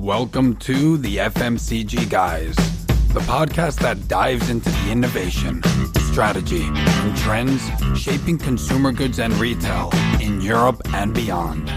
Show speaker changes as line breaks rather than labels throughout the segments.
Welcome to the FMCG Guys, the podcast that dives into the innovation, strategy, and trends shaping consumer goods and retail in Europe and beyond.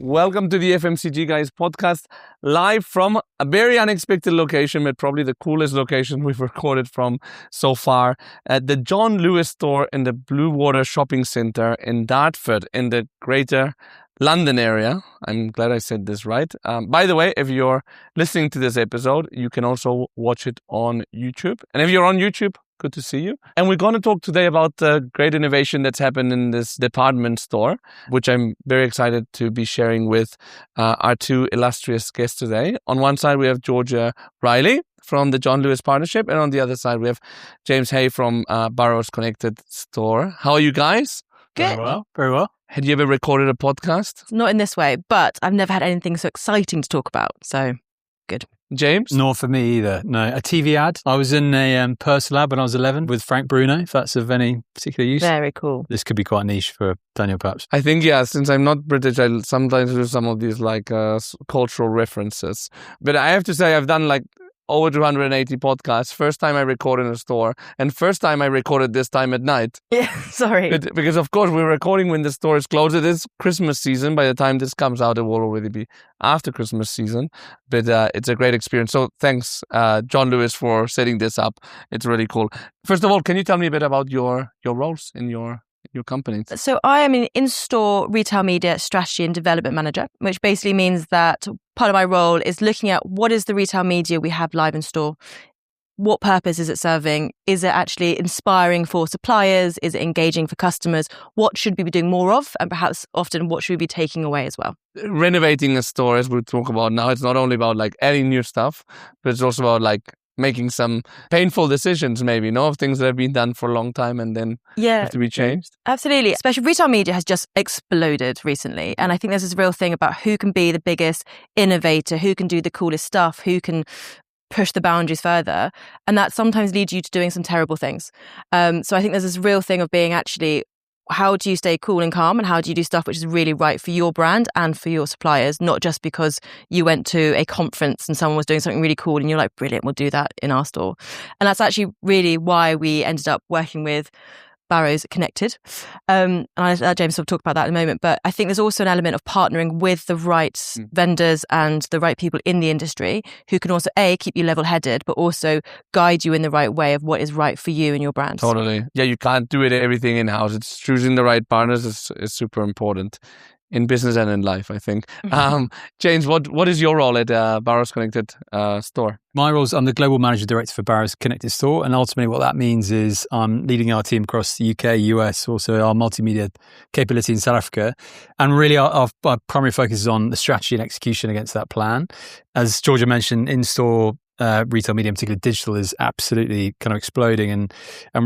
Welcome to the FMCG Guys podcast, live from a very unexpected location, but probably the coolest location we've recorded from so far, at the John Lewis store in the Blue Water Shopping Centre in Dartford in the Greater London area. I'm glad I said this right. By the way, if you're listening to this episode, you can also watch it on YouTube. And if you're on YouTube, good to see you. And we're going to talk today about the great innovation that's happened in this department store, which I'm very excited to be sharing with our two illustrious guests today. On one side, we have Georgia Riley from the John Lewis Partnership. And on the other side, we have James Hay from Barrows Connected Store. How are you guys?
Good.
Very well.
Had you ever recorded a podcast?
Not in this way, but I've never had anything so exciting to talk about. So, good.
James?
Not for me either. No, a TV ad. I was in a Purse Lab when I was 11 with Frank Bruno, if that's of any particular use.
Very cool.
This could be quite niche for Daniel, perhaps.
I think, yeah, since I'm not British, I sometimes do some of these cultural references. But I have to say, I've done over 280 podcasts. First time I recorded in a store, and first time I recorded this time at night.
Yeah, sorry.
Because of course we're recording when the store is closed. It is Christmas season. By the time this comes out, it will already be after Christmas season. But it's a great experience. So thanks, John Lewis, for setting this up. It's really cool. First of all, can you tell me a bit about your roles in your company?
So I am an in-store retail media strategy and development manager, which basically means that part of my role is looking at what is the retail media we have live in store. What purpose is it serving? Is it actually inspiring for suppliers? Is it engaging for customers? What should we be doing more of? And perhaps often what should we be taking away as well?
Renovating a store, as we talk about now, it's not only about adding new stuff, but it's also about making some painful decisions, maybe, of things that have been done for a long time and then have to be changed.
Absolutely. Especially retail media has just exploded recently. And I think there's this real thing about who can be the biggest innovator, who can do the coolest stuff, who can push the boundaries further. And that sometimes leads you to doing some terrible things. So I think there's this real thing of being actually, how do you stay cool and calm, and how do you do stuff which is really right for your brand and for your suppliers, not just because you went to a conference and someone was doing something really cool and you're like, brilliant, we'll do that in our store. And that's actually really why we ended up working with Barrows Connected. And I'll let James will talk about that in a moment. But I think there's also an element of partnering with the right vendors and the right people in the industry who can also, keep you level-headed, but also guide you in the right way of what is right for you and your brand.
Totally. Yeah, you can't do everything in-house. It's choosing the right partners is super important in business and in life, I think. James, what is your role at Barrows Connected Store?
My role is I'm the Global Manager Director for Barrows Connected Store. And ultimately what that means is I'm leading our team across the UK, US, also our multimedia capability in South Africa. And really our primary focus is on the strategy and execution against that plan. As Georgia mentioned, in-store retail media, in particular digital, is absolutely kind of exploding, and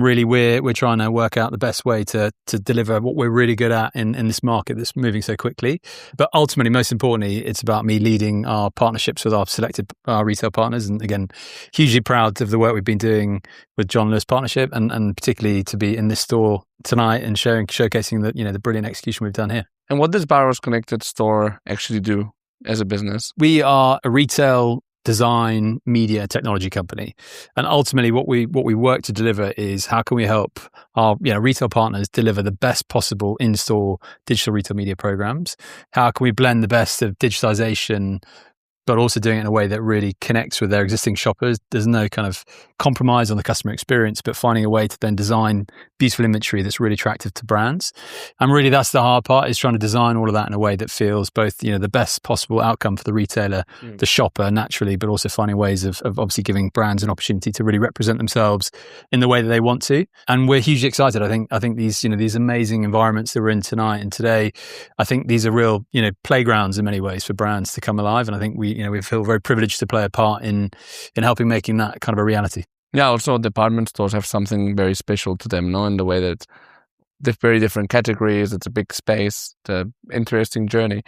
really we're trying to work out the best way to deliver what we're really good at in this market that's moving so quickly. But ultimately, most importantly, it's about me leading our partnerships with our selected retail partners, and again, hugely proud of the work we've been doing with John Lewis Partnership, and particularly to be in this store tonight and showcasing the brilliant execution we've done here.
And what does Barrows Connected Store actually do as a business?
We are a retail design, media, technology company. And ultimately what we work to deliver is how can we help our retail partners deliver the best possible in-store digital retail media programs? How can we blend the best of digitization, but also doing it in a way that really connects with their existing shoppers? There's no kind of compromise on the customer experience, but finding a way to then design beautiful imagery that's really attractive to brands. And really that's the hard part, is trying to design all of that in a way that feels both, the best possible outcome for the retailer, the shopper naturally, but also finding ways of obviously giving brands an opportunity to really represent themselves in the way that they want to. And we're hugely excited. I think these, these amazing environments that we're in tonight and today, I think these are real, playgrounds in many ways for brands to come alive. And I think we feel very privileged to play a part in helping making that kind of a reality.
Yeah, also department stores have something very special to them, in the way that they're very different categories. It's a big space, it's an interesting journey.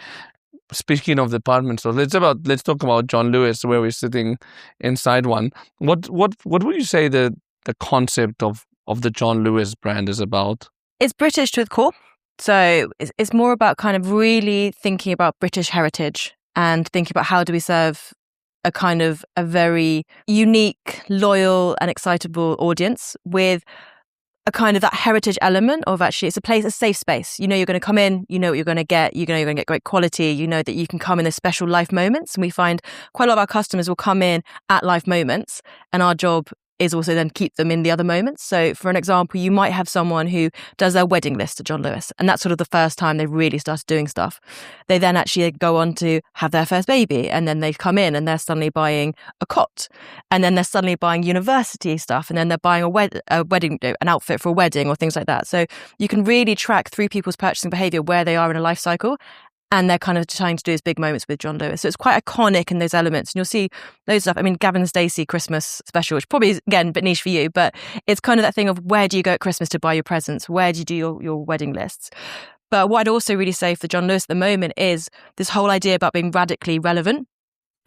speaking of department stores, let's talk about John Lewis, where we're sitting inside one. What would you say the concept of the John Lewis brand is about?
It's British to its core. So it's more about kind of really thinking about British heritage and thinking about how do we serve a very unique, loyal and excitable audience with a kind of that heritage element of actually it's a safe space. You know you're going to come in, you know what you're going to get, you know you're going to get great quality, you know that you can come in the special life moments. And we find quite a lot of our customers will come in at life moments, and our job is also then keep them in the other moments. So for an example, you might have someone who does their wedding list at John Lewis, and that's sort of the first time they've really started doing stuff. They then actually go on to have their first baby, and then they come in and they're suddenly buying a cot, and then they're suddenly buying university stuff, and then they're buying an outfit for a wedding or things like that. So you can really track through people's purchasing behavior where they are in a life cycle. And they're kind of trying to do these big moments with John Lewis. So it's quite iconic in those elements. And you'll see those stuff. I mean, Gavin and Stacey Christmas special, which probably is, again, a bit niche for you, but it's kind of that thing of where do you go at Christmas to buy your presents? Where do you do your wedding lists? But what I'd also really say for John Lewis at the moment is this whole idea about being radically relevant.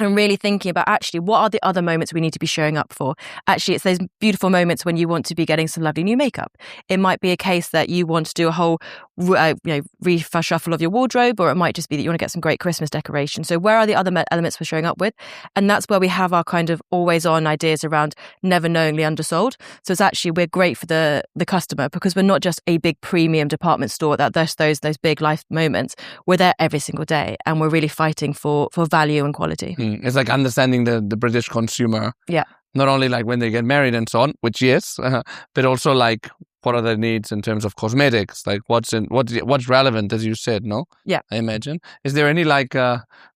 And really thinking about actually what are the other moments we need to be showing up for. Actually, it's those beautiful moments when you want to be getting some lovely new makeup. It might be a case that you want to do a whole reshuffle of your wardrobe, or it might just be that you want to get some great Christmas decoration. So where are the other elements we're showing up with? And that's where we have our kind of always on ideas around never knowingly undersold. So it's actually, we're great for the customer because we're not just a big premium department store that those big life moments. We're there every single day, and we're really fighting for value and quality.
It's like understanding the British consumer.
Yeah.
Not only like when they get married and so on, which yes, but also like what are their needs in terms of cosmetics? Like what's relevant, as you said, no?
Yeah.
I imagine. Is there any like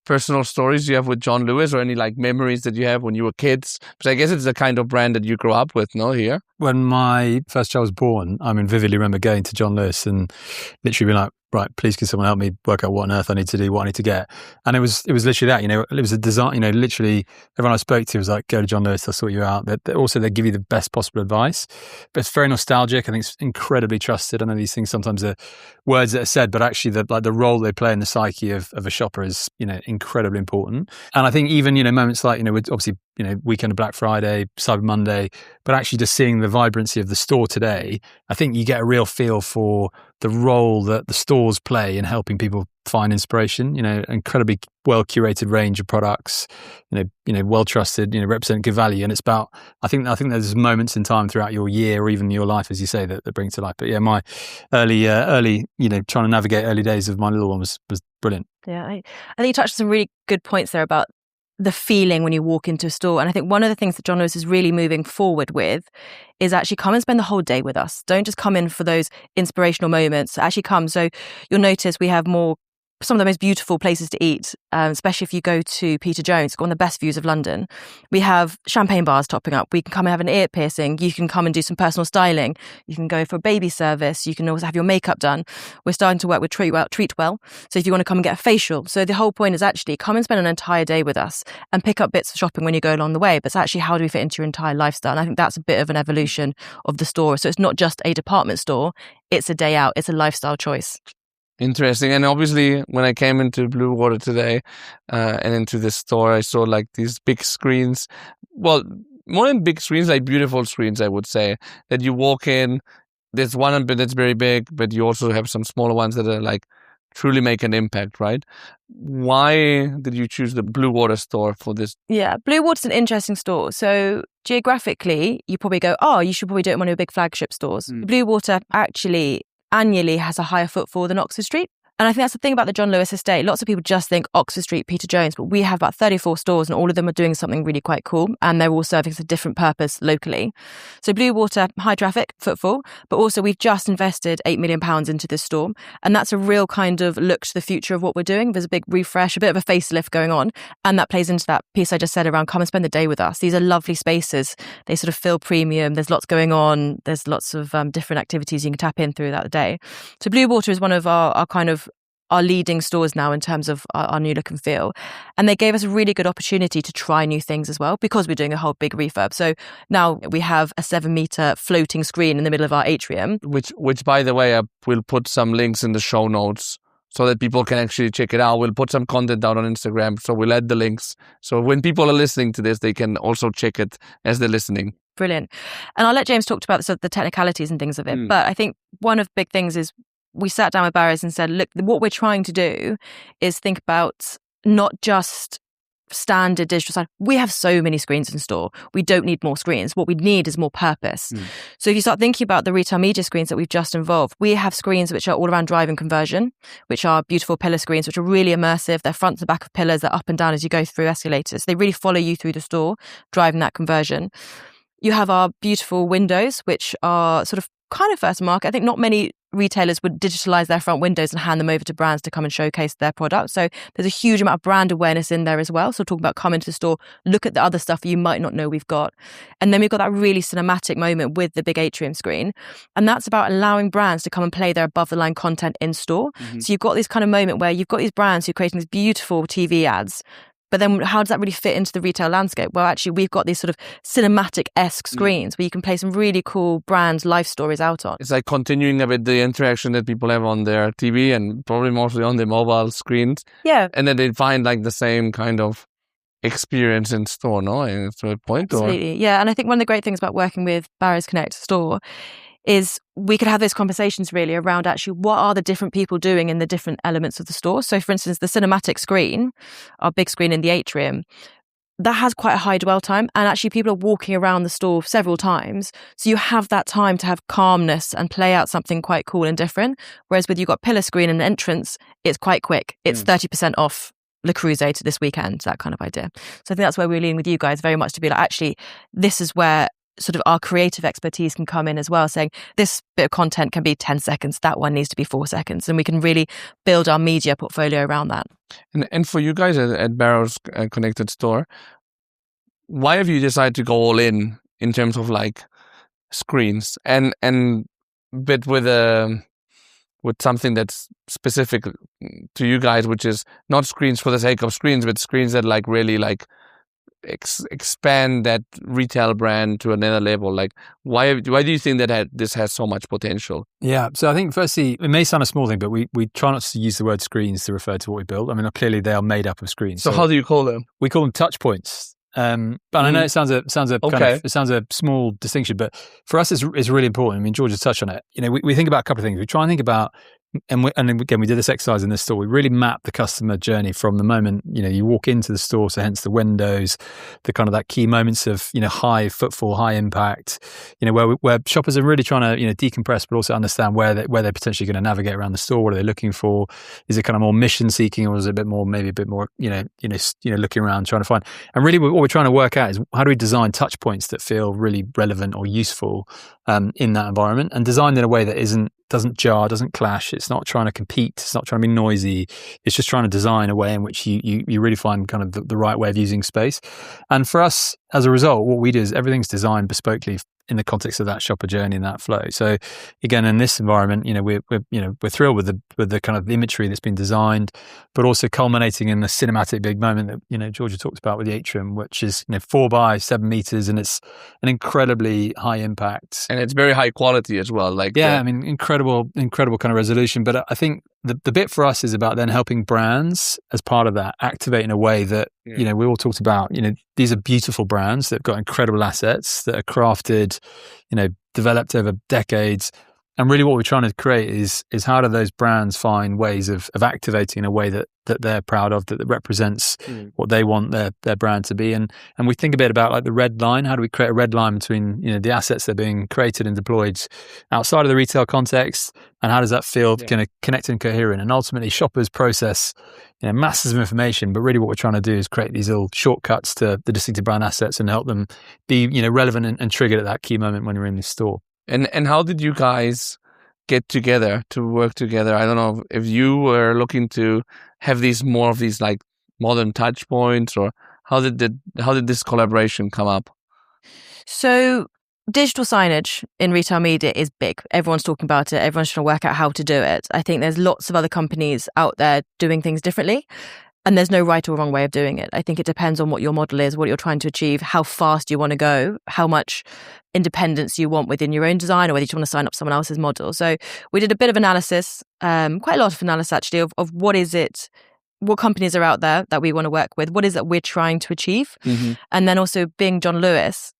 personal stories you have with John Lewis, or any like memories that you have when you were kids? Because I guess it's the kind of brand that you grew up with, no? Here.
When my first child was born, I vividly remember going to John Lewis and literally being like, right, please can someone help me work out what on earth I need to do, what I need to get. And it was literally that, it was a design, literally everyone I spoke to was like, go to John Lewis, they'll sort you out. Also, they give you the best possible advice. But it's very nostalgic. I think it's incredibly trusted. I know these things sometimes are words that are said, but actually the role they play in the psyche of a shopper is, incredibly important. And I think even, moments like, with obviously, weekend of Black Friday, Cyber Monday, but actually just seeing the vibrancy of the store today, I think you get a real feel for the role that the stores play in helping people find inspiration. Incredibly well curated range of products, well trusted, represent good value. And it's about, I think there's moments in time throughout your year or even your life, as you say, that bring to life. But yeah, my early, trying to navigate early days of my little one was brilliant.
Yeah, I think you touched on some really good points there about the feeling when you walk into a store. And I think one of the things that John Lewis is really moving forward with is actually come and spend the whole day with us. Don't just come in for those inspirational moments. Actually come. So you'll notice we have some of the most beautiful places to eat, especially if you go to Peter Jones. It's got one of the best views of London. We have champagne bars topping up. We can come and have an ear piercing. You can come and do some personal styling. You can go for a baby service. You can also have your makeup done. We're starting to work with Treatwell. So if you want to come and get a facial. So the whole point is actually come and spend an entire day with us and pick up bits of shopping when you go along the way. But it's actually how do we fit into your entire lifestyle? And I think that's a bit of an evolution of the store. So it's not just a department store. It's a day out. It's a lifestyle choice.
Interesting. And obviously, when I came into Blue Water today and into this store, I saw like these big screens. Well, more than big screens, like beautiful screens, I would say, that you walk in. There's one that's very big, but you also have some smaller ones that are like truly make an impact, right? Why did you choose the Blue Water store for this?
Yeah, Blue Water's an interesting store. So geographically, you probably go, you should probably do it in one of your big flagship stores. Blue Water actually annually has a higher footfall than Oxford Street. And I think that's the thing about the John Lewis estate. Lots of people just think Oxford Street, Peter Jones, but we have about 34 stores and all of them are doing something really quite cool. And they're all serving a different purpose locally. So Blue Water, high traffic, footfall, but also we've just invested £8 million into this store. And that's a real kind of look to the future of what we're doing. There's a big refresh, a bit of a facelift going on. And that plays into that piece I just said around come and spend the day with us. These are lovely spaces. They sort of feel premium. There's lots going on. There's lots of different activities you can tap in throughout the day. So Blue Water is one of our leading stores now in terms of our new look and feel. And they gave us a really good opportunity to try new things as well because we're doing a whole big refurb. So now we have a 7-meter floating screen in the middle of our atrium.
Which by the way, I will put some links in the show notes so that people can actually check it out. We'll put some content out on Instagram, so we'll add the links. So when people are listening to this, they can also check it as they're listening.
Brilliant. And I'll let James talk about the technicalities and things of it. But I think one of the big things is we sat down with Barrows and said, look, what we're trying to do is think about not just standard digital sign. We have so many screens in store. We don't need more screens. What we need is more purpose. So if you start thinking about the retail media screens that we've just involved, we have screens which are all around driving conversion, which are beautiful pillar screens, which are really immersive. They're front to back of pillars. They're up and down as you go through escalators. They really follow you through the store, driving that conversion. You have our beautiful windows, which are sort of kind of first to market. I think not many retailers would digitalize their front windows and hand them over to brands to come and showcase their product. So there's a huge amount of brand awareness in there as well. So talking about come into the store, look at the other stuff you might not know we've got. And then we've got that really cinematic moment with the big atrium screen. And that's about allowing brands to come and play their above the line content in store. So you've got this kind of moment where you've got these brands who are creating these beautiful TV ads. But then how does that really fit into the retail landscape? Well, actually, we've got these sort of cinematic-esque screens where you can play some really cool brand life stories out on.
It's like continuing a bit the interaction that people have on their TV and probably mostly on their mobile screens.
Yeah.
And then they find like the same kind of experience in store, no? It's a point.
Absolutely. Yeah. And I think one of the great things about working with Barrows Connect Store is we could have those conversations really around actually what are the different people doing in the different elements of the store. So for instance, the cinematic screen, our big screen in the atrium, that has quite a high dwell time. And actually people are walking around the store several times. So you have that time to have calmness and play out something quite cool and different. Whereas with you've got pillar screen and entrance, it's quite quick. It's 30% off Le Creuset to this weekend, that kind of idea. So I think that's where we're leaning with you guys very much to be like, actually, this is where sort of our creative expertise can come in as well, saying this bit of content can be 10 seconds, that one needs to be 4 seconds, and we can really build our media portfolio around that.
And for you guys at Barrows Connected Store, why have you decided to go all in terms of like screens and bit with something that's specific to you guys, which is not screens for the sake of screens, but screens that like really like expand that retail brand to another level? Like why do you think that this has so much potential?
Yeah, so I think firstly, it may sound a small thing, but we try not to use the word screens to refer to what we build. I mean, clearly they are made up of screens.
So how do you call them?
We call them touch points. But I know it sounds a small distinction, but for us it's really important. I mean, George has touched on it. You know, we think about a couple of things. We try and think about, and again, we did this exercise in the store. We really map the customer journey from the moment, you know, you walk into the store, so hence the windows, the kind of that key moments of, you know, high footfall, high impact, you know, where shoppers are really trying to, you know, decompress, but also understand where they're potentially going to navigate around the store. What are they looking for? Is it kind of more mission seeking, or is it maybe a bit more, you know, looking around trying to find? And really, what we're trying to work out is how do we design touch points that feel really relevant or useful in that environment, and designed in a way that doesn't jar, doesn't clash. It's not trying to compete. It's not trying to be noisy. It's just trying to design a way in which you really find kind of the right way of using space. And for us, as a result, what we do is everything's designed bespokely in the context of that shopper journey and that flow. So again, in this environment, you know, we're thrilled with the kind of imagery that's been designed, but also culminating in the cinematic big moment that, you know, Georgia talked about with the atrium, which is, you know, 4 by 7 meters, and it's an incredibly high impact.
And it's very high quality as well. Like,
yeah, I mean, incredible kind of resolution. But I think the bit for us is about then helping brands as part of that activate in a way that, you know, we all talked about, you know, these are beautiful brands that have got incredible assets that are crafted, you know, developed over decades. And really what we're trying to create is how do those brands find ways of activating in a way that they're proud of, that represents what they want their brand to be. And we think a bit about like the red line. How do we create a red line between, you know, the assets that are being created and deployed outside of the retail context, and how does that feel kind of connected and coherent? And ultimately shoppers process, you know, masses of information, but really what we're trying to do is create these little shortcuts to the distinctive brand assets and help them be, you know, relevant and triggered at that key moment when you're in the store.
And how did you guys get together to work together? I don't know if you were looking to have more of these like modern touch points, or how did this collaboration come up?
So digital signage in retail media is big. Everyone's talking about it. Everyone's trying to work out how to do it. I think there's lots of other companies out there doing things differently. And there's no right or wrong way of doing it. I think it depends on what your model is, what you're trying to achieve, how fast you want to go, how much independence you want within your own design, or whether you just want to sign up someone else's model. So we did a bit of analysis, quite a lot of analysis actually, of what is it, what companies are out there that we want to work with, what is it we're trying to achieve. And then also being John Lewis,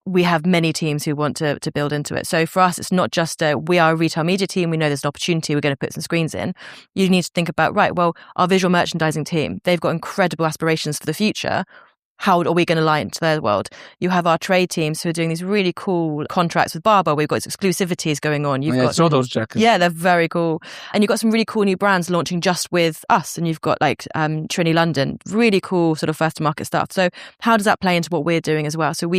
we have many teams who want to build into it. So for us, it's not just we are a retail media team. We know there's an opportunity. We're going to put some screens in. You need to think about, right, well, our visual merchandising team, they've got incredible aspirations for the future. How are we going to lie into their world? You have our trade teams who are doing these really cool contracts with Barbows. We've got exclusivities going on.
I saw those jackets.
Yeah, they're very cool. And you've got some really cool new brands launching just with us. And you've got like Trini London, really cool sort of first to market stuff. So how does that play into what we're doing as well? So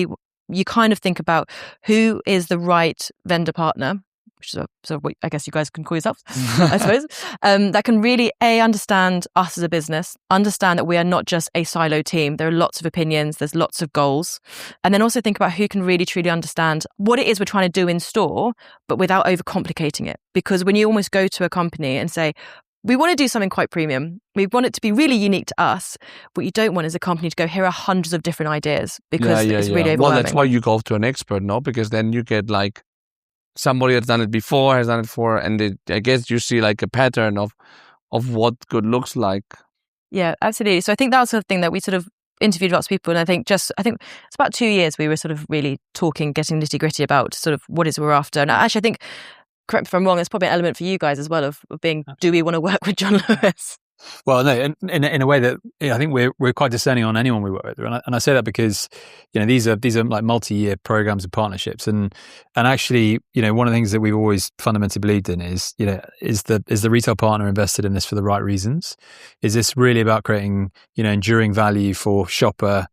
you kind of think about who is the right vendor partner, which is sort of what I guess you guys can call yourselves, I suppose, that can really, understand us as a business, understand that we are not just a silo team. There are lots of opinions, there's lots of goals. And then also think about who can really truly understand what it is we're trying to do in store, but without overcomplicating it. Because when you almost go to a company and say, we want to do something quite premium. We want it to be really unique to us. What you don't want is a company to go, here are hundreds of different ideas, because it's really overwhelming.
Well, that's why you go to an expert, no? Because then you get like somebody that's done it before, has done it for, and I guess you see like a pattern of what good looks like.
Yeah, absolutely. So I think that was the thing that we sort of interviewed lots of people. And I think it's about 2 years we were sort of really talking, getting nitty gritty about sort of what is we're after. And actually, I think, correct me if I'm wrong, there's probably an element for you guys as well of being, do we want to work with John Lewis?
Well, no, in a way that I think we're quite discerning on anyone we work with, and I say that because these are like multi-year programs and partnerships, and actually one of the things that we've always fundamentally believed in is is the retail partner invested in this for the right reasons? Is this really about creating enduring value for shopper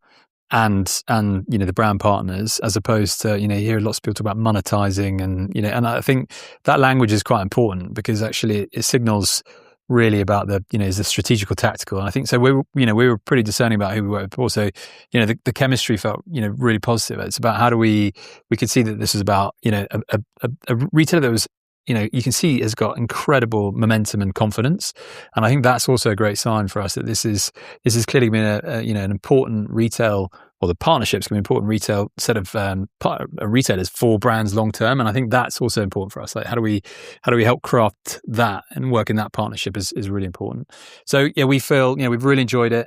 and the brand partners, as opposed to you hear lots of people talk about monetizing and I think that language is quite important, because actually it signals really about the is the strategic or tactical. And I think so we were pretty discerning about who we were with, but also the chemistry felt really positive. It's about how do we could see that this is about a retailer that was you can see has got incredible momentum and confidence, and I think that's also a great sign for us that this is clearly been an important retail, or the partnerships can be an important retail set of retailers for brands long term, and I think that's also important for us. Like how do we help craft that and work in that partnership is really important. So yeah, we feel we've really enjoyed it.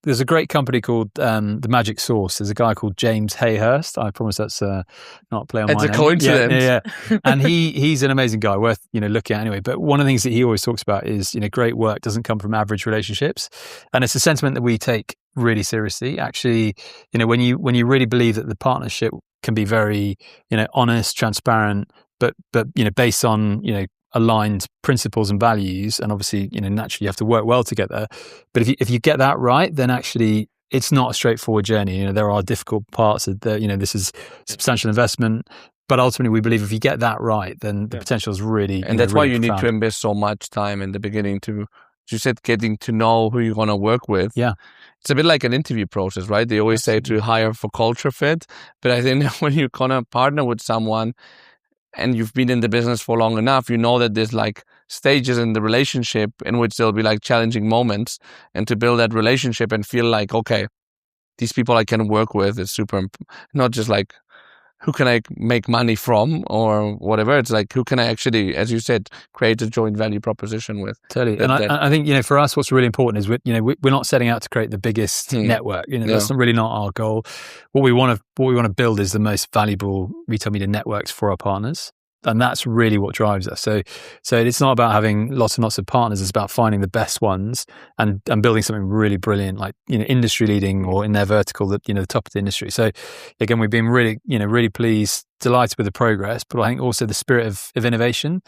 There's a great company called The Magic Source. There's a guy called James Hayhurst. I promise that's not a play on my name.
It's a coincidence.
Yeah. And he's an amazing guy, worth looking at anyway. But one of the things that he always talks about is great work doesn't come from average relationships, and it's a sentiment that we take really seriously. Actually, when you really believe that the partnership can be very honest, transparent, but based on aligned principles and values, and obviously naturally you have to work well together, but if you get that right, then actually it's not a straightforward journey. There are difficult parts of this is substantial investment, but ultimately we believe if you get that right, then the potential is really,
and that's
really
why you
profound.
need to invest so much time in the beginning to, as you said, getting to know who you're going to work with.
Yeah.
It's a bit like an interview process, right? They always say to hire for culture fit, but I think when you're going to partner with someone and you've been in the business for long enough, you know that there's like stages in the relationship in which there'll be like challenging moments, and to build that relationship and feel like, okay, these people I can work with is super, not just like, who can I make money from or whatever. It's like, who can I actually, as you said, create a joint value proposition with.
Totally. And I think, for us, what's really important is we're not setting out to create the biggest network. That's really not our goal. What we want to build is the most valuable retail media networks for our partners. And that's really what drives us. So it's not about having lots and lots of partners. It's about finding the best ones and building something really brilliant, like industry leading or in their vertical, that the top of the industry. So again, we've been really really pleased, delighted with the progress, but I think also the spirit of innovation.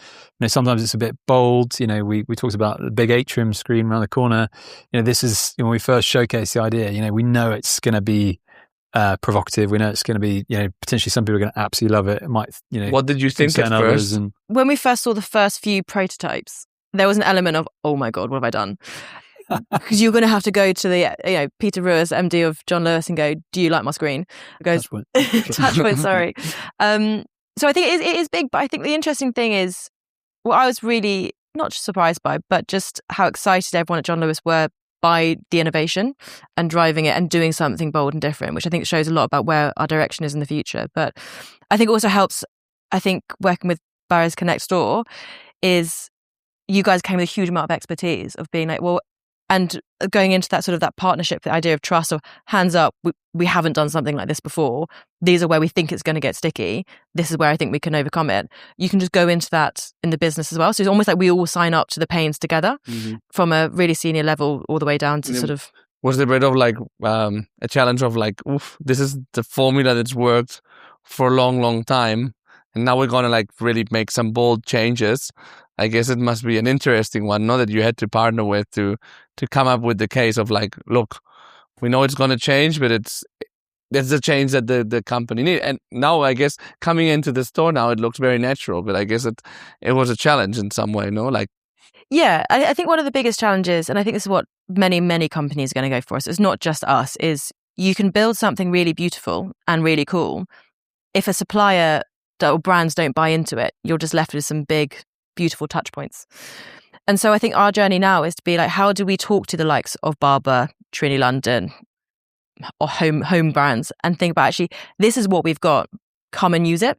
Sometimes it's a bit bold. We talked about the big atrium screen around the corner. This is when we first showcased the idea. We know it's going to be provocative. We know it's going to be, potentially some people are going to absolutely love it. It might,
What did you think at first?
When we first saw the first few prototypes, there was an element of, oh my God, what have I done? Because you're going to have to go to the, Peter Ruiz, MD of John Lewis, and go, do you like my screen? It goes, touch point, sorry. So I think it is big, but I think the interesting thing is, what I was really, not surprised by, but just how excited everyone at John Lewis were by the innovation and driving it and doing something bold and different, which I think shows a lot about where our direction is in the future. But I think it also helps, I think, working with Barrows Connect Store is you guys came with a huge amount of expertise of being like, well, and going into that sort of that partnership, the idea of trust, of hands up, we haven't done something like this before. These are where we think it's going to get sticky. This is where I think we can overcome it. You can just go into that in the business as well. So it's almost like we all sign up to the pains together from a really senior level all the way down to sort of...
Was there a bit of like a challenge of like, oof, this is the formula that's worked for a long, long time. And now we're going to like really make some bold changes. I guess it must be an interesting one, not that you had to partner with to come up with the case of like, look, we know it's going to change, but that's the change that the company need. And now I guess coming into the store now, it looks very natural, but I guess it was a challenge in some way, no? Like,
yeah, I think one of the biggest challenges, and I think this is what many, many companies are going to go for us, it's not just us, is you can build something really beautiful and really cool. If a supplier or brands don't buy into it, you're just left with some big, beautiful touch points. And so I think our journey now is to be like, how do we talk to the likes of Barbour, Trinity London, or home brands, and think about actually, this is what we've got, come and use it.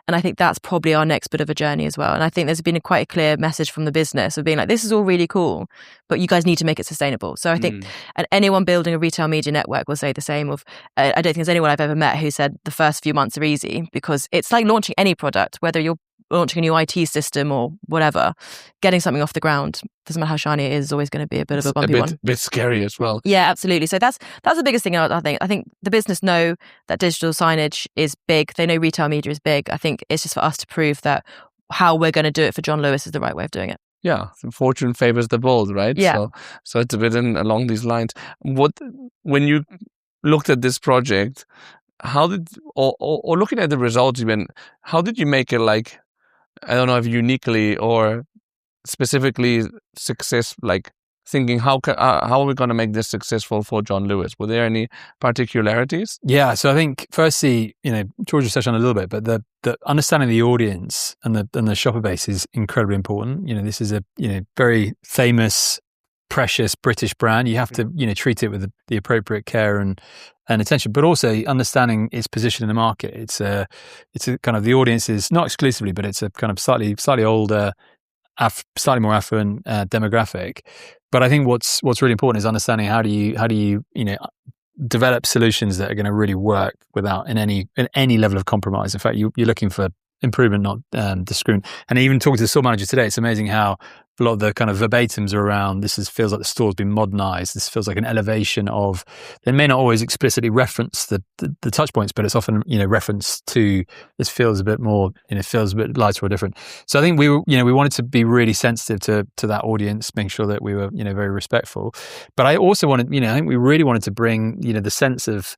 And I think that's probably our next bit of a journey as well. And I think there's been quite a clear message from the business of being like, this is all really cool, but you guys need to make it sustainable. So I think, and anyone building a retail media network will say the same of, I don't think there's anyone I've ever met who said the first few months are easy, because it's like launching any product, whether you're launching a new IT system or whatever, getting something off the ground, doesn't matter how shiny it is always going to be a bit of a bumpy one.
A bit scary as well.
Yeah, absolutely. So that's the biggest thing. I think the business know that digital signage is big. They know retail media is big. I think it's just for us to prove that how we're going to do it for John Lewis is the right way of doing it.
Yeah, fortune favors the bold, right?
Yeah.
So it's a bit along these lines. When you looked at this project, how did, or looking at the results even, how did you make it like, I don't know if uniquely or specifically success, like thinking how are we going to make this successful for John Lewis? Were there any particularities?
Yeah, so I think firstly, George touched on a little bit, but the understanding the audience and the shopper base is incredibly important. This is a very famous, precious British brand. You have to treat it with the appropriate care and attention, but also understanding its position in the market. It's a kind of, the audience is not exclusively, but it's a kind of slightly older, slightly more affluent demographic. But I think what's really important is understanding how do you develop solutions that are going to really work without in any level of compromise. In fact, you're looking for improvement, not discrimination. And even talking to the store manager today, it's amazing how a lot of the kind of verbatims are around, feels like the store's been modernized. This feels like an elevation of, they may not always explicitly reference the touch points, but it's often, reference to, this feels a bit more, feels a bit lighter or different. So I think we wanted to be really sensitive to that audience, making sure that we were, very respectful. But I also wanted, I think we really wanted to bring, the sense of,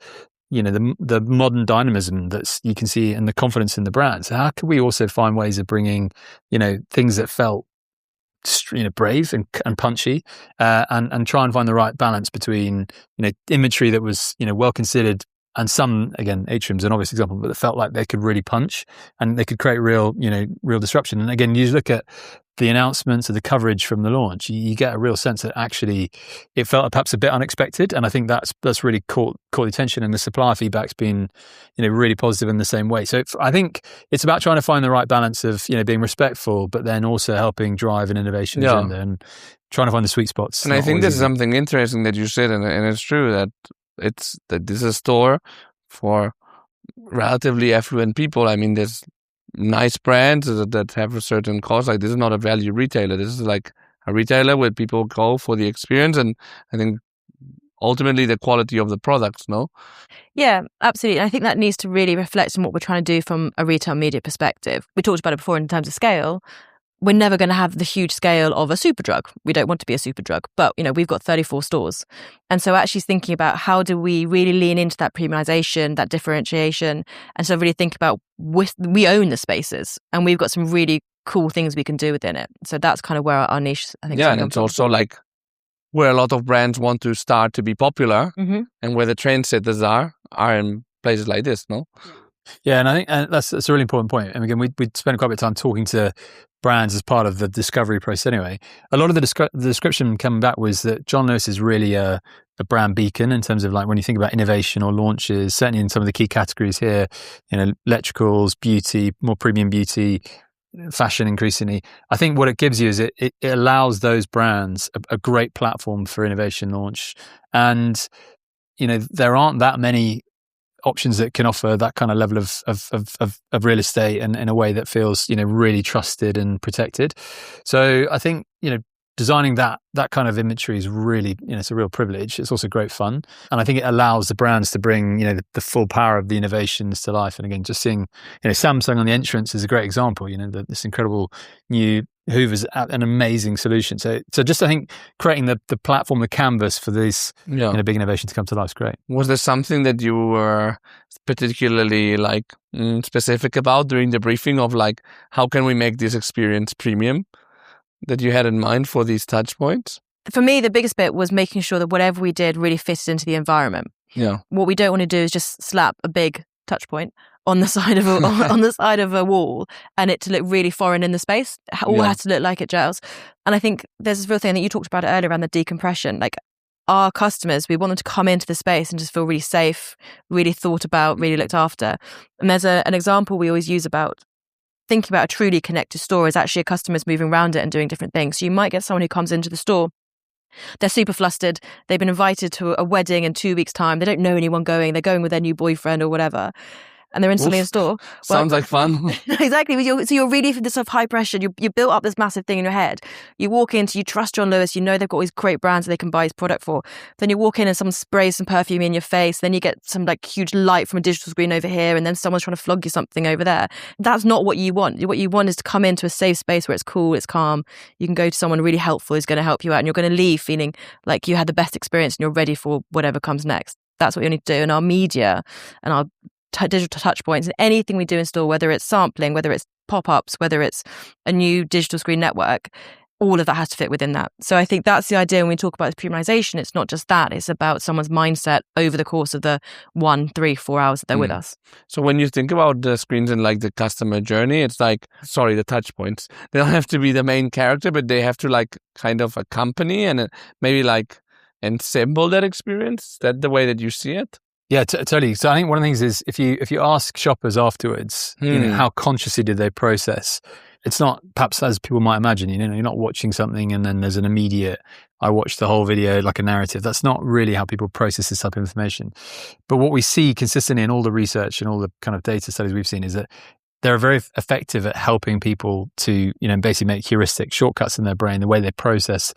the modern dynamism that's you can see and the confidence in the brand. So how can we also find ways of bringing, things that felt, brave and punchy, and try and find the right balance between, imagery that was, well considered, and some, again, Atrium's an obvious example, but it felt like they could really punch and they could create real disruption. And again, you look at the announcements or the coverage from the launch, you get a real sense that actually it felt perhaps a bit unexpected. And I think that's really caught the attention, and the supplier feedback's been, really positive in the same way. So I think it's about trying to find the right balance of, being respectful, but then also helping drive an innovation agenda and trying to find the sweet spots.
And I think there's something interesting that you said, and it's true that this is a store for relatively affluent people. I mean, there's nice brands that have a certain cost. Like, this is not a value retailer. This is like a retailer where people go for the experience, and I think ultimately the quality of the products, no?
Yeah, absolutely. I think that needs to really reflect on what we're trying to do from a retail media perspective. We talked about it before in terms of scale. We're never going to have the huge scale of a Superdrug. We don't want to be a Superdrug, but we've got 34 stores. And so actually thinking about how do we really lean into that premiumization, that differentiation, and so really think about we own the spaces, and we've got some really cool things we can do within it. So that's kind of where our niche, I think.
Yeah, and it's also like where a lot of brands want to start to be popular, and where the trendsetters are in places like this, no?
Yeah, and I think that's a really important point. And again, we spent quite a bit of time talking to brands as part of the discovery process anyway. A lot of the description coming back was that John Lewis is really a brand beacon in terms of like when you think about innovation or launches, certainly in some of the key categories here, electricals, beauty, more premium beauty, fashion increasingly. I think what it gives you is it allows those brands a great platform for innovation launch. And, there aren't that many options that can offer that kind of level of real estate and in a way that feels, really trusted and protected. So I think, designing that kind of inventory is really, it's a real privilege. It's also great fun. And I think it allows the brands to bring, the full power of the innovations to life. And again, just seeing, Samsung on the entrance is a great example, this incredible new Hoover's an amazing solution. So just I think creating the platform, the canvas for this big innovation to come to life is great.
Was there something that you were particularly specific about during the briefing of how can we make this experience premium that you had in mind for these touch points?
For me, the biggest bit was making sure that whatever we did really fitted into the environment.
Yeah.
What we don't want to do is just slap a big touch point on the side of a wall and it to look really foreign in the space. All has to look like it gels. And I think there's this real thing that you talked about earlier around the decompression. Our customers, we want them to come into the space and just feel really safe, really thought about, really looked after. And there's an example we always use about thinking about a truly connected store is actually a customer's moving around it and doing different things. So you might get someone who comes into the store, they're super flustered. They've been invited to a wedding in 2 weeks' time. They don't know anyone going. They're going with their new boyfriend or whatever. And they're instantly in a store.
Sounds like fun.
Exactly. So you're really for this sort of high pressure. You built up this massive thing in your head. You walk in, you trust John Lewis. You know they've got all these great brands that they can buy his product for. Then you walk in and someone sprays some perfume in your face. Then you get some huge light from a digital screen over here. And then someone's trying to flog you something over there. That's not what you want. What you want is to come into a safe space where it's cool, it's calm. You can go to someone really helpful who's going to help you out. And you're going to leave feeling like you had the best experience and you're ready for whatever comes next. That's what you need to do. And our media and our digital touch points and anything we do in store, whether it's sampling, whether it's pop-ups, whether it's a new digital screen network, all of that has to fit within that. So I think that's the idea when we talk about premiumization. It's not just that, it's about someone's mindset over the course of the 1, 3, 4 hours that they're with us.
So when you think about the screens and the customer journey, it's the touch points. They don't have to be the main character, but they have to kind of accompany and maybe ensemble that experience. Is that the way that you see it?
Yeah, totally. So I think one of the things is if you ask shoppers afterwards, how consciously did they process? It's not perhaps as people might imagine. You're not watching something and then there's an immediate. I watched the whole video like a narrative. That's not really how people process this type of information. But what we see consistently in all the research and all the kind of data studies we've seen is that they're very effective at helping people to, basically make heuristic shortcuts in their brain, the way they process,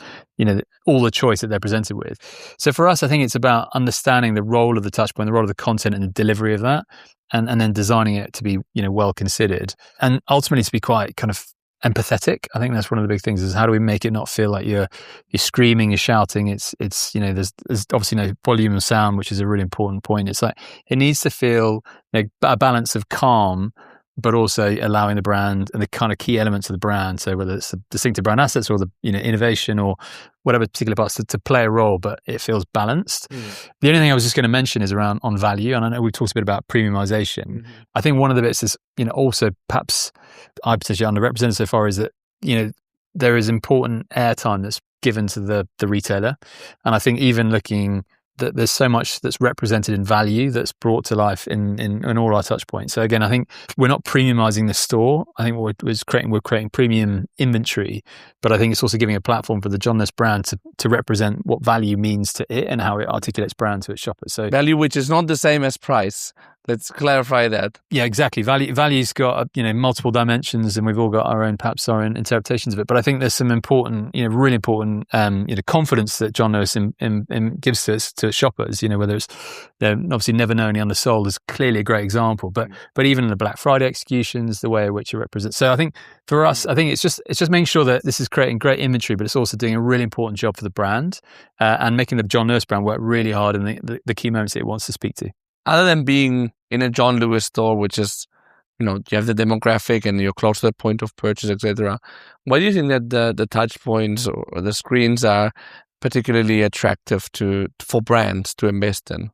all the choice that they're presented with. So for us, I think it's about understanding the role of the touch point, the role of the content and the delivery of that, and then designing it to be, well considered and ultimately to be quite kind of empathetic. I think that's one of the big things is how do we make it not feel like you're screaming, you're shouting. It's there's obviously no volume of sound, which is a really important point. It's it needs to feel a balance of calm, but also allowing the brand and the kind of key elements of the brand. So whether it's the distinctive brand assets or the innovation or whatever particular parts to play a role, but it feels balanced. The only thing I was just going to mention is around on value. And I know we talked a bit about premiumization. I think one of the bits is, also perhaps I potentially underrepresented so far is that, there is important airtime that's given to the retailer. And I think even looking that there's so much that's represented in value that's brought to life in all our touch points. So again, I think we're not premiumizing the store. I think we're creating premium inventory, but I think it's also giving a platform for the John Lewis brand to represent what value means to it and how it articulates brand to its shoppers. So
value, which is not the same as price. Let's clarify that.
Yeah, exactly. Value's got multiple dimensions, and we've all got our own interpretations of it. But I think there's some important, really important, confidence that John Lewis gives to its shoppers. Whether it's they're obviously never knowingly undersold is clearly a great example. But even in the Black Friday executions, the way in which it represents. So I think for us, I think it's just making sure that this is creating great imagery, but it's also doing a really important job for the brand and making the John Lewis brand work really hard in the key moments that it wants to speak to.
Other than being in a John Lewis store, which is, you have the demographic and you're close to the point of purchase, etc. Why do you think that the touch points or the screens are particularly attractive for brands to invest in?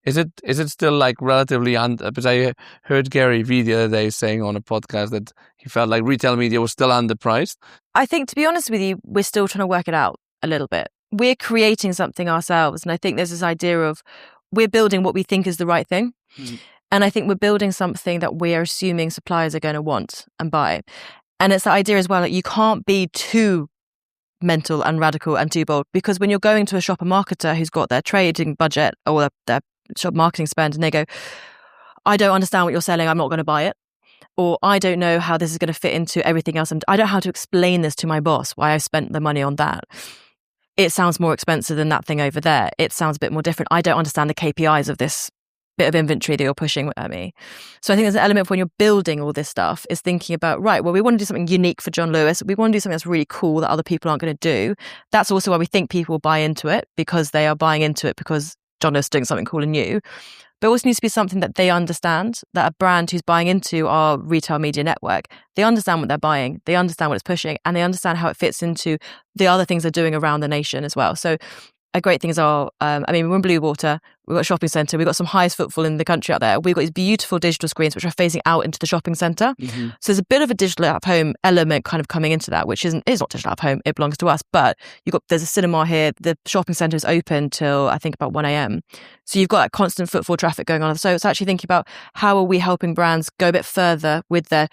Is it still like relatively because I heard Gary Vee the other day saying on a podcast that he felt like retail media was still underpriced.
I think, to be honest with you, we're still trying to work it out a little bit. We're creating something ourselves. And I think there's this idea of we're building what we think is the right thing. Mm-hmm. And I think we're building something that we are assuming suppliers are going to want and buy. And it's the idea as well that you can't be too mental and radical and too bold, because when you're going to a shopper marketer who's got their trading budget or their shop marketing spend and they go, I don't understand what you're selling, I'm not going to buy it. Or I don't know how this is going to fit into everything else. And I don't know how to explain this to my boss, why I spent the money on that. It sounds more expensive than that thing over there. It sounds a bit more different. I don't understand the KPIs of this bit of inventory that you're pushing at me. So I think there's an element of when you're building all this stuff is thinking about, right, well, we want to do something unique for John Lewis. We want to do something that's really cool that other people aren't going to do. That's also why we think people will buy into it, because they are buying into it because John Lewis is doing something cool and new. But it also needs to be something that they understand, that a brand who's buying into our retail media network, they understand what they're buying, they understand what it's pushing, and they understand how it fits into the other things they're doing around the nation as well. So a great thing is we're in Bluewater, we've got a shopping centre, we've got some highest footfall in the country out there. We've got these beautiful digital screens which are phasing out into the shopping centre. Mm-hmm. So there's a bit of a digital at home element kind of coming into that, which is not digital at home, it belongs to us. But there's a cinema here, the shopping centre is open till I think about 1 a.m. So you've got that constant footfall traffic going on. So it's actually thinking about how are we helping brands go a bit further with their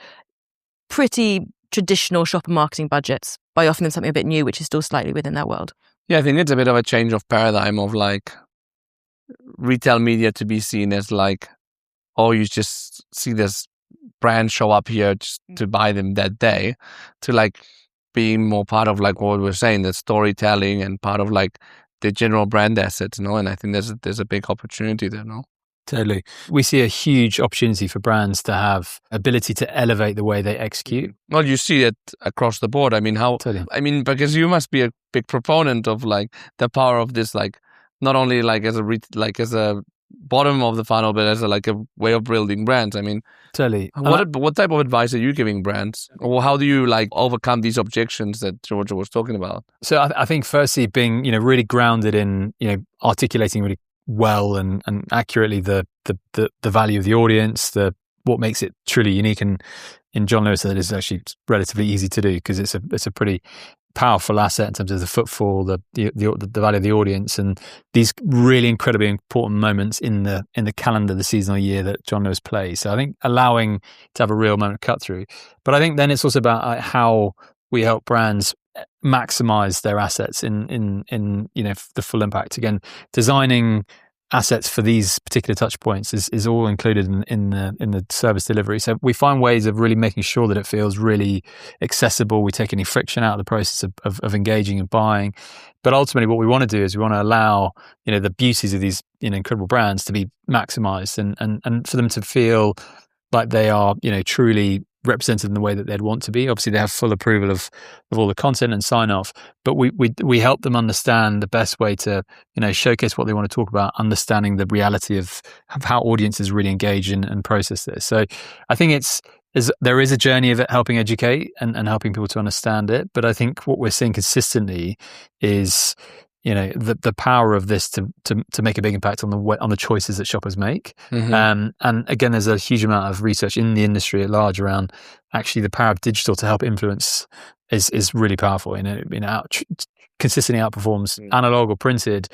pretty traditional shopper marketing budgets by offering them something a bit new, which is still slightly within their world.
Yeah, I think it's a bit of a change of paradigm of like retail media to be seen as like, oh, you just see this brand show up here just to buy them that day, to like being more part of like what we're saying, the storytelling and part of like the general brand assets, And I think there's a big opportunity there,
Totally. We see a huge opportunity for brands to have ability to elevate the way they execute.
Well, you see it across the board. I mean,
Totally.
Because you must be a big proponent of like the power of this, like not only like as a bottom of the funnel, but as a way of building brands. I mean,
totally.
What type of advice are you giving brands, or how do you like overcome these objections that Georgia was talking about?
So I think firstly being really grounded in articulating really well and accurately the value of the audience, what makes it truly unique, and in John Lewis that is actually relatively easy to do because it's a pretty powerful asset in terms of the footfall, the value of the audience, and these really incredibly important moments in the calendar, the seasonal year that John Lewis plays. So I think allowing to have a real moment of cut through, but I think then it's also about how we help brands maximize their assets in the full impact. Again, designing assets for these particular touch points is all included in the service delivery. So we find ways of really making sure that it feels really accessible. We take any friction out of the process of engaging and buying. But ultimately what we want to do is we want to allow the beauties of these incredible brands to be maximized and for them to feel like they are truly represented in the way that they'd want to be. Obviously they have full approval of all the content and sign off, but we help them understand the best way to showcase what they want to talk about, understanding the reality of how audiences really engage and process this. So I think there is a journey of it helping educate and helping people to understand it, but I think what we're seeing consistently is the power of this to make a big impact on the choices that shoppers make. Mm-hmm. And again, there's a huge amount of research in the industry at large around actually the power of digital to help influence is really powerful. Consistently outperforms analog or printed.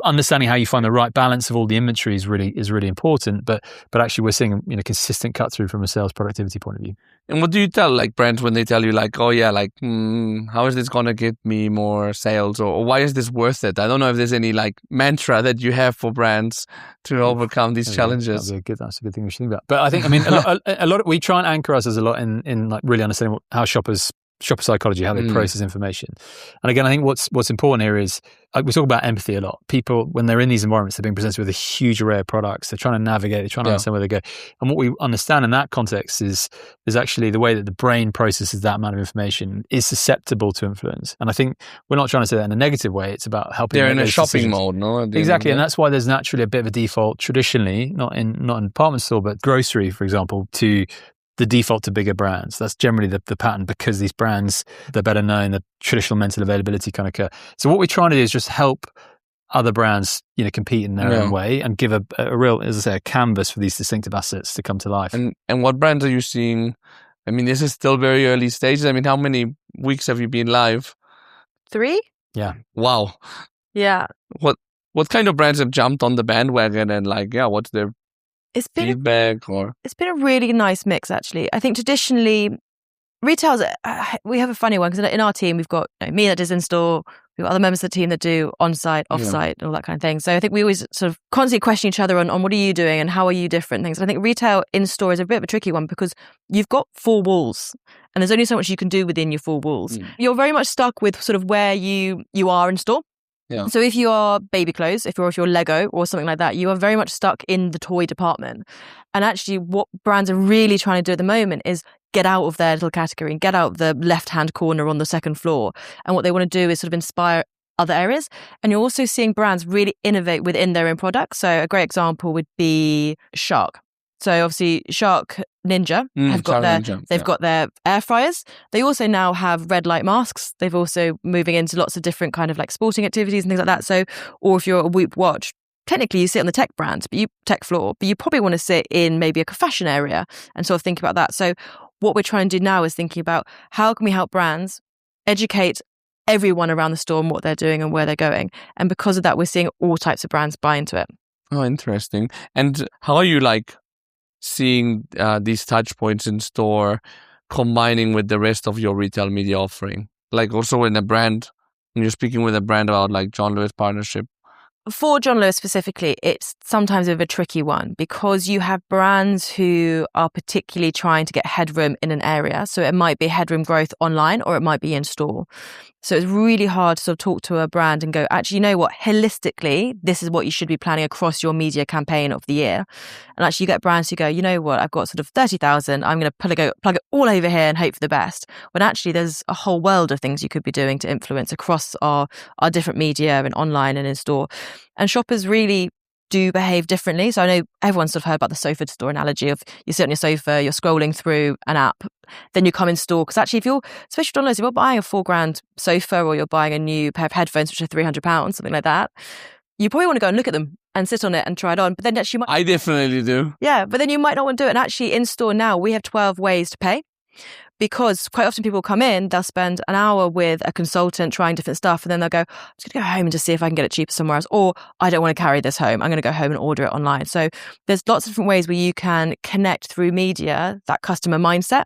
Understanding how you find the right balance of all the inventory is really important. But actually, we're seeing consistent cut through from a sales productivity point of view.
And what do you tell like brands when they tell you like, oh yeah, like how is this gonna get me more sales, or why is this worth it? I don't know if there's any like mantra that you have for brands to overcome these challenges.
That's a good thing we should think about. But I think a lot of, we try and anchor us as a lot in like really understanding how shopper psychology, how they process information. And again, I think what's important here is we talk about empathy a lot. People, when they're in these environments, they're being presented with a huge array of products. They're trying to navigate, they're trying to understand where they go. And what we understand in that context is actually the way that the brain processes that amount of information is susceptible to influence. And I think we're not trying to say that in a negative way. It's about helping.
They're in a shopping mode, no?
Exactly. And that's why there's naturally a bit of a default traditionally, not in department store, but grocery, for example, to the default to bigger brands. That's generally the pattern because these brands, they're better known, the traditional mental availability kind of occur. So what we're trying to do is just help other brands, compete in their own way and give a real, as I say, a canvas for these distinctive assets to come to life.
And what brands are you seeing? I mean, this is still very early stages. I mean, how many weeks have you been live?
3?
Yeah.
Wow.
Yeah.
What kind of brands have jumped on the bandwagon and what's their feedback?
It's been a really nice mix, actually. I think traditionally, retail's, we have a funny one because in our team, we've got me that does in-store, we've got other members of the team that do on-site, off-site, and all that kind of thing. So I think we always sort of constantly question each other on what are you doing and how are you different things. And I think retail in-store is a bit of a tricky one because you've got 4 walls and there's only so much you can do within your 4 walls. You're very much stuck with sort of where you are in store.
Yeah.
So if you are baby clothes, if you're Lego or something like that, you are very much stuck in the toy department. And actually what brands are really trying to do at the moment is get out of their little category and get out of the left-hand corner on the second floor. And what they want to do is sort of inspire other areas. And you're also seeing brands really innovate within their own products. So a great example would be Shark. So obviously Shark Ninja have got they've got their air fryers. They also now have red light masks. They've also moving into lots of different kind of sporting activities and things like that. So, or if you're a Whoop watch, technically you sit on the tech brands, tech floor, but you probably want to sit in maybe a fashion area and sort of think about that. So what we're trying to do now is thinking about how can we help brands educate everyone around the store and what they're doing and where they're going. And because of that, we're seeing all types of brands buy into it.
Oh, interesting. And how are you seeing these touch points in store combining with the rest of your retail media offering? Also in a brand, when you're speaking with a brand about John Lewis partnership.
For John Lewis specifically, it's sometimes a bit of a tricky one because you have brands who are particularly trying to get headroom in an area. So it might be headroom growth online or it might be in store. So it's really hard to sort of talk to a brand and go, actually, you know what, holistically, this is what you should be planning across your media campaign of the year. And actually you get brands who go, you know what, I've got sort of 30,000, I'm going to plug it all over here and hope for the best. When actually there's a whole world of things you could be doing to influence across our different media and online and in store. And shoppers really do behave differently. So I know everyone's sort of heard about the sofa to store analogy of you sit on your sofa, you're scrolling through an app, then you come in store. Because actually, especially if you're buying a $4,000 sofa or you're buying a new pair of headphones, which are £300, something like that, you probably want to go and look at them and sit on it and try it on. But then actually,
I definitely do.
Yeah, but then you might not want to do it. And actually, in store now, we have 12 ways to pay. Because quite often people come in, they'll spend an hour with a consultant trying different stuff, and then they'll go, I'm just going to go home and just see if I can get it cheaper somewhere else. Or I don't want to carry this home. I'm going to go home and order it online. So there's lots of different ways where you can connect through media, that customer mindset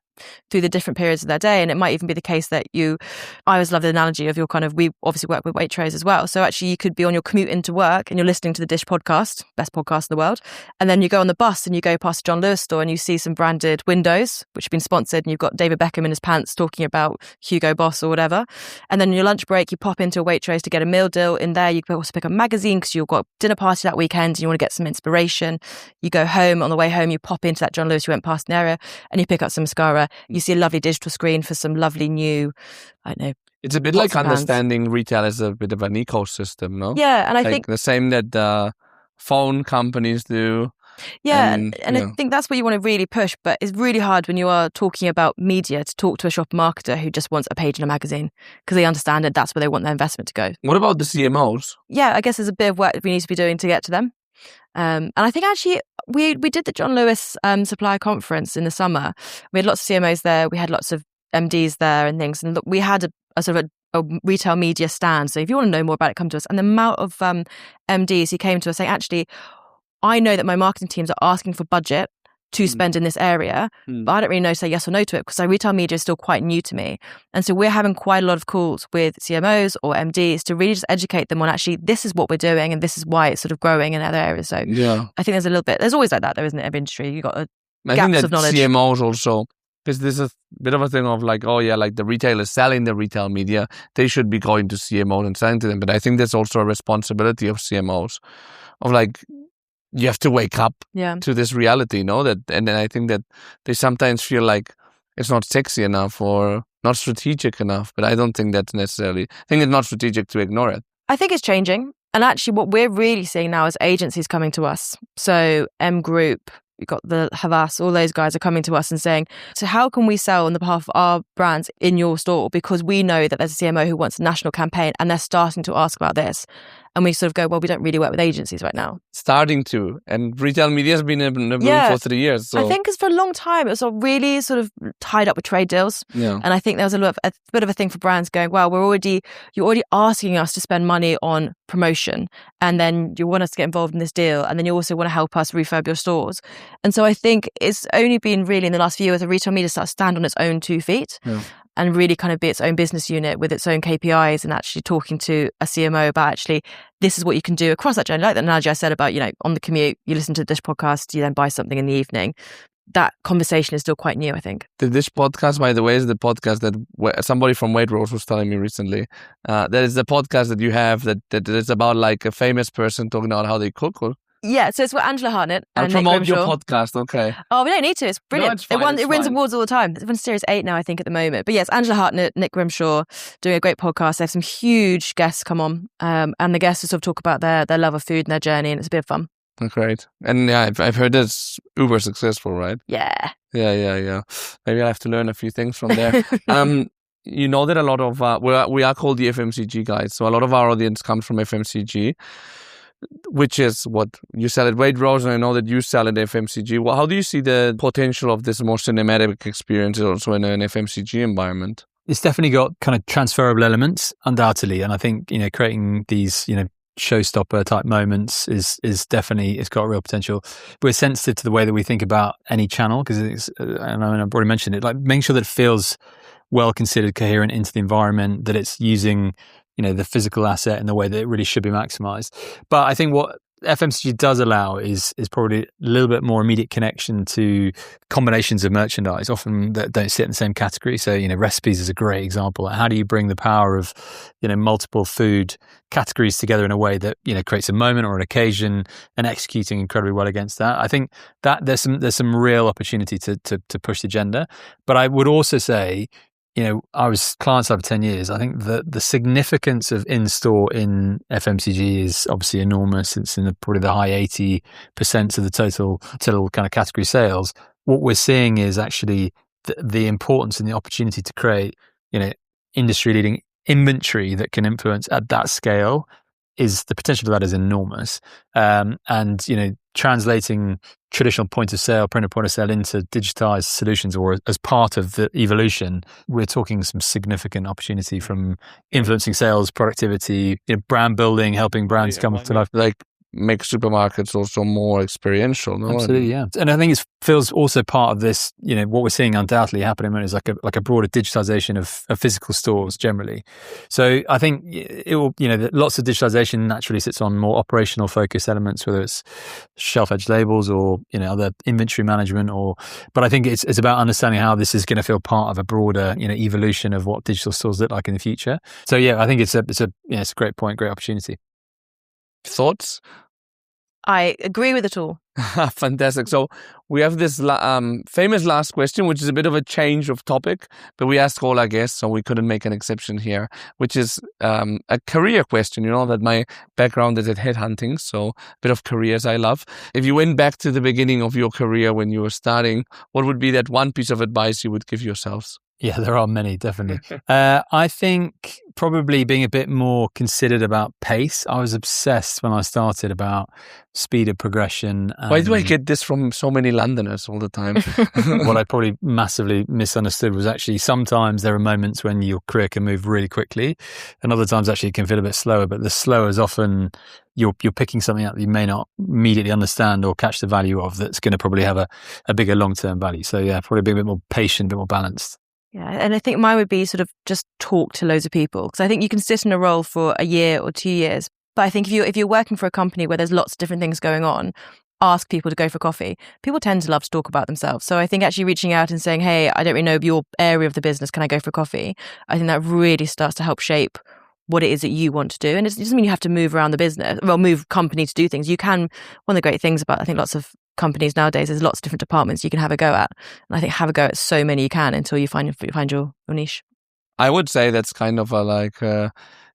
through the different periods of their day. And it might even be the case that I always love the analogy of we obviously work with Waitrose as well. So actually you could be on your commute into work and you're listening to the Dish podcast, best podcast in the world. And then you go on the bus and you go past a John Lewis store and you see some branded windows, which have been sponsored. And you've got David Beckham in his pants talking about Hugo Boss or whatever. And then in your lunch break, you pop into a Waitrose to get a meal deal. In there, you can also pick up a magazine because you've got dinner party that weekend and you want to get some inspiration. You go home, on the way home, you pop into that John Lewis you went past an area and you pick up some mascara. You see a lovely digital screen for some lovely new, I don't know.
It's a bit like understanding retail as a bit of an ecosystem, no?
Yeah, and I think
the same that phone companies do.
Yeah, and I think that's what you want to really push, but it's really hard when you are talking about media to talk to a shopper marketer who just wants a page in a magazine because they understand that that's where they want their investment to go.
What about the CMOs?
Yeah, I guess there's a bit of work that we need to be doing to get to them. And I think actually we did the John Lewis supplier conference in the summer. We had lots of CMOs there. We had lots of MDs there and things. And we had a sort of a retail media stand. So if you want to know more about it, come to us. And the amount of MDs who came to us saying, actually, I know that my marketing teams are asking for budget to spend in this area, but I don't really know say yes or no to it because retail media is still quite new to me. And so we're having quite a lot of calls with CMOs or MDs to really just educate them on actually this is what we're doing and this is why it's sort of growing in other areas. So yeah, I think there's a little bit, there's always like that though, isn't it? Every industry, you got gaps of knowledge.
CMOs also, because this is a bit of a thing of the retailer selling the retail media, they should be going to CMOs and selling to them. But I think that's also a responsibility of CMOs of you have to wake up to this reality, and then I think that they sometimes feel like it's not sexy enough or not strategic enough, but I don't think that's necessarily. I think it's not strategic to ignore it.
I think it's changing. And actually what we're really seeing now is agencies coming to us. So M Group, you've got the Havas, all those guys are coming to us and saying, so how can we sell on the behalf of our brands in your store? Because we know that there's a CMO who wants a national campaign and they're starting to ask about this. And we sort of go, well, we don't really work with agencies right now.
Starting to. And retail media has been in the bloom for 3 years. So.
I think because for a long time, it was really sort of tied up with trade deals.
Yeah.
And I think there was a bit of a thing for brands going, well, you're already asking us to spend money on promotion. And then you want us to get involved in this deal. And then you also want to help us refurb your stores. And so I think it's only been really in the last few years that retail media starts to stand on its own 2 feet.
Yeah.
And really kind of be its own business unit with its own KPIs and actually talking to a CMO about actually, this is what you can do across that journey. Like the analogy I said about, on the commute, you listen to this podcast, you then buy something in the evening. That conversation is still quite new, I think.
The Dish podcast, by the way, is the podcast that somebody from Barrows was telling me recently. That is the podcast that you have that is about like a famous person talking about how they cook. Or...
Yeah, so it's with Angela Hartnett and Nick
promote
Grimshaw.
your podcast, okay.
Oh, we don't need to. It's brilliant.
No, it's fine,
it wins awards all the time. It's in Series 8 now, I think, at the moment. But yes, Angela Hartnett, Nick Grimshaw, doing a great podcast. They have some huge guests come on. And the guests sort of talk about their love of food and their journey, and it's a bit of fun.
Great. And yeah, I've heard it's uber successful, right?
Yeah.
Yeah. Maybe I have to learn a few things from there. You know that a lot of, we are called the FMCG guys. So a lot of our audience comes from FMCG. Which is what you sell at Barrows, and I know that you sell at FMCG. Well, how do you see the potential of this more cinematic experience also in an FMCG environment?
It's definitely got kind of transferable elements, undoubtedly. And I think, creating these, showstopper type moments is definitely, it's got real potential. We're sensitive to the way that we think about any channel because it's, and I've already mentioned it, like making sure that it feels well considered, coherent into the environment, that it's using the physical asset in the way that it really should be maximized. But I think what FMCG does allow is probably a little bit more immediate connection to combinations of merchandise, often that don't sit in the same category. So, recipes is a great example. How do you bring the power of, multiple food categories together in a way that, creates a moment or an occasion, and executing incredibly well against that? I think that there's some real opportunity to push the agenda. But I would also say, I was client side for 10 years. I think that the significance of in-store in FMCG is obviously enormous. It's in probably the high 80% of the total kind of category sales. What we're seeing is actually the importance and the opportunity to create, industry-leading inventory that can influence at that scale is the potential of that is enormous. And, translating traditional point of sale, printer point of sale into digitized solutions or as part of the evolution, we're talking some significant opportunity from influencing sales, productivity, brand building, helping brands come to life.
Like make supermarkets also more experiential. No?
Absolutely, yeah. And I think it feels also part of this, what we're seeing undoubtedly happening is like a broader digitization of physical stores generally. So I think it will, lots of digitization naturally sits on more operational focus elements, whether it's shelf edge labels or, other inventory management but I think it's about understanding how this is going to feel part of a broader, evolution of what digital stores look like in the future. So yeah, I think it's a great point, great opportunity.
Thoughts?
I agree with it all.
Fantastic. So we have this famous last question, which is a bit of a change of topic, but we asked all our guests, so we couldn't make an exception here, which is a career question. You know that my background is at headhunting, so a bit of careers I love. If you went back to the beginning of your career when you were starting, what would be that one piece of advice you would give yourselves?
Yeah, there are many, definitely. I think probably being a bit more considered about pace. I was obsessed when I started about speed of progression.
Why do I get this from so many Londoners all the time?
What I probably massively misunderstood was actually sometimes there are moments when your career can move really quickly, and other times actually it can feel a bit slower. But the slower is often you're picking something up that you may not immediately understand or catch the value of that's going to probably have a bigger long-term value. So yeah, probably being a bit more patient, a bit more balanced.
Yeah, and I think mine would be sort of just talk to loads of people, because I think you can sit in a role for a year or 2 years, but I think if you're working for a company where there's lots of different things going on, ask people to go for coffee. People tend to love to talk about themselves. So I think actually reaching out and saying, hey, I don't really know your area of the business, can I go for a coffee? I think that really starts to help shape what it is that you want to do. And it doesn't mean you have to move around the business, move company to do things. You can, one of the great things about, I think lots of companies nowadays, there's lots of different departments you can have a go at. And I think have a go at so many you can until you find your niche.
I would say that's kind of a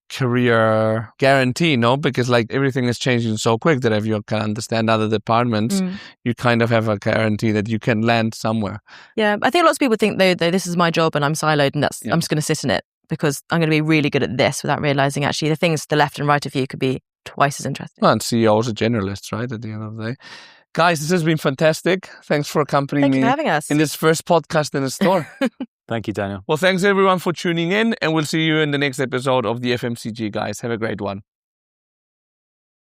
career guarantee, no? Because everything is changing so quick that if you can understand other departments, you kind of have a guarantee that you can land somewhere.
Yeah, I think lots of people think though this is my job and I'm siloed and I'm just going to sit in it because I'm going to be really good at this, without realizing actually the things to the left and right of you could be twice as interesting.
Well, and CEOs are generalists, right? At the end of the day. Guys, this has been fantastic. Thanks for accompanying
Thank you
me
for having us.
in this first podcast in the store.
Thank you, Daniel.
Well, thanks everyone for tuning in, and we'll see you in the next episode of the FMCG Guys. Have a great one.